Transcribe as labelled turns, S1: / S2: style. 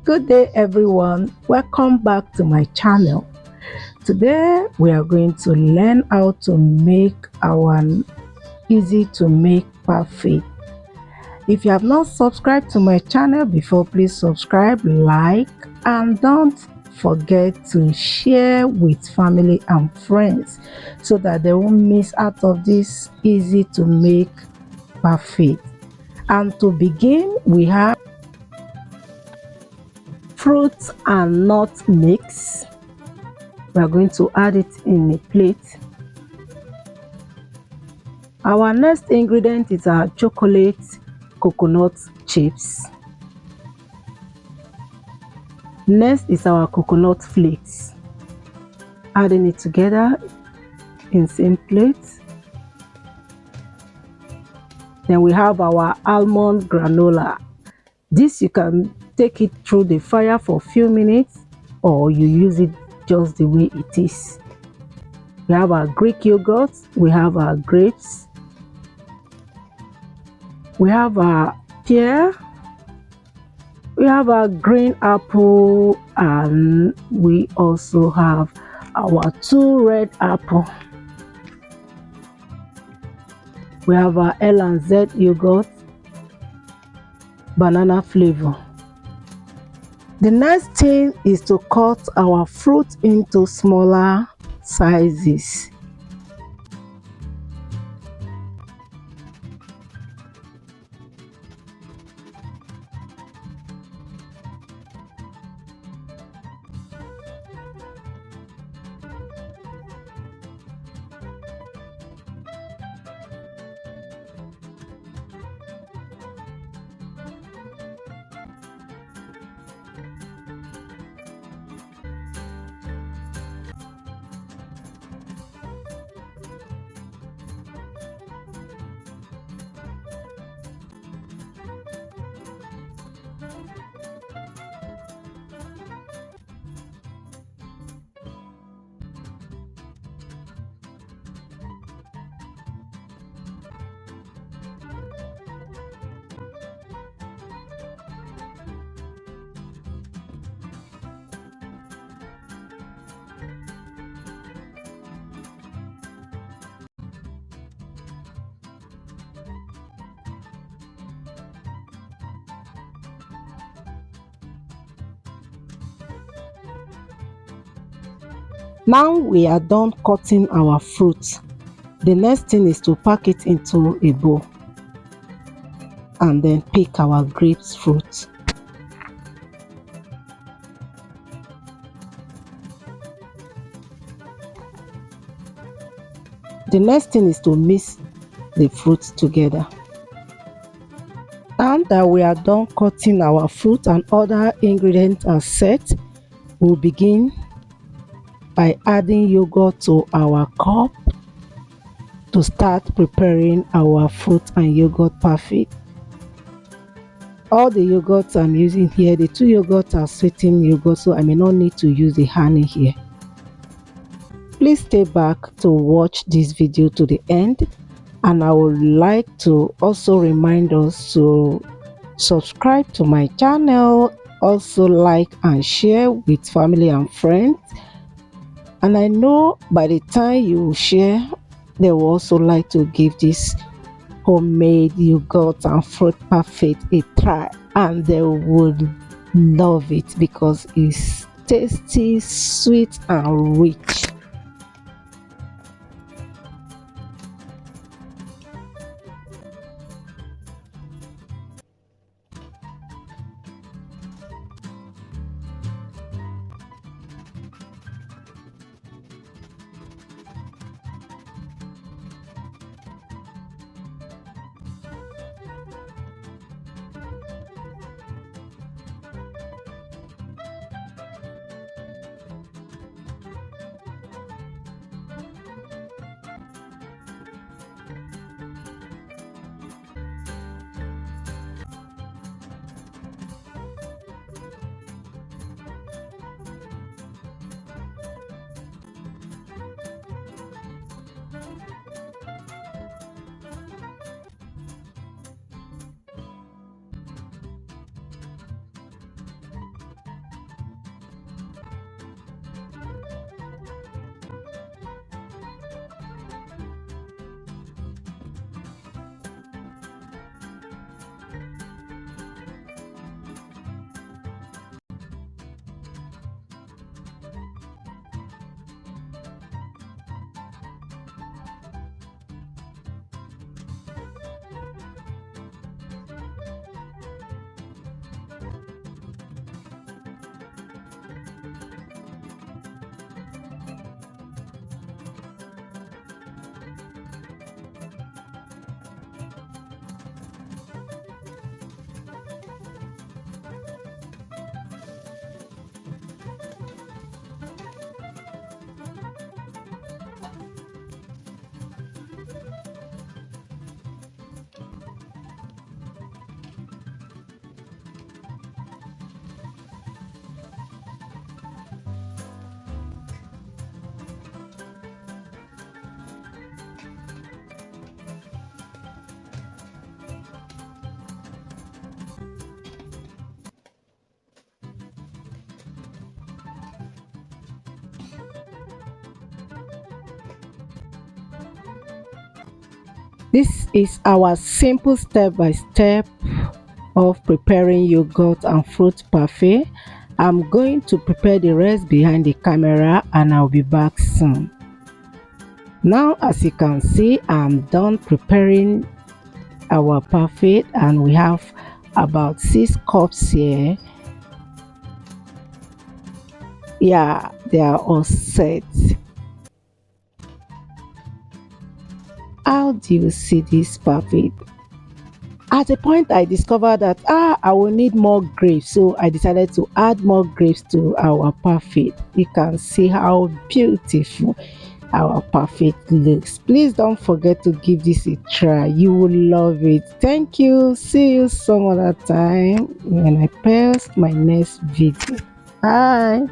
S1: Good day everyone, welcome back to my channel. Today we are going to learn how to make our easy to make parfait. If you have not subscribed to my channel before, please subscribe, like, and don't forget to share with family and friends so that they won't miss out of this easy to make parfait. And to begin, we have fruits and nut mix. We are going to add it in a plate. Our next ingredient is our chocolate coconut chips. Next is our coconut flakes. Adding it together in same plate. Then we have our almond granola. This you can take it through the fire for a few minutes, or you use it just the way it is. We have our Greek yogurt, we have our grapes, we have our pear, we have our green apple, and we also have our 2 red apple. We have our L and Z yogurt, banana flavor. The next thing is to cut our fruit into smaller sizes. Now we are done cutting our fruit. The next thing is to pack it into a bowl and then pick our grapes fruit. The next thing is to mix the fruits together. Now that we are done cutting our fruit and other ingredients are set, we'll begin by adding yogurt to our cup to start preparing our fruit and yogurt parfait. All the yogurts I'm using here, the 2 yogurts are sweetened yogurt, so I may not need to use the honey here. Please stay back to watch this video to the end, and I would like to also remind us to subscribe to my channel, also like and share with family and friends. And I know by the time you share, they will also like to give this homemade yogurt and fruit parfait a try, and they would love it because it's tasty, sweet, and rich. This is our simple step by step of preparing yogurt and fruit parfait. I'm going to prepare the rest behind the camera and I'll be back soon. Now, as you can see, I'm done preparing our parfait and we have about 6 cups here. Yeah, they are all set. How do you see this parfait? At a point I discovered that I will need more grapes, so I decided to add more grapes to our parfait. You can see how beautiful our parfait looks. Please don't forget to give this a try, you will love it. Thank you, see you some other time when I post my next video. Bye.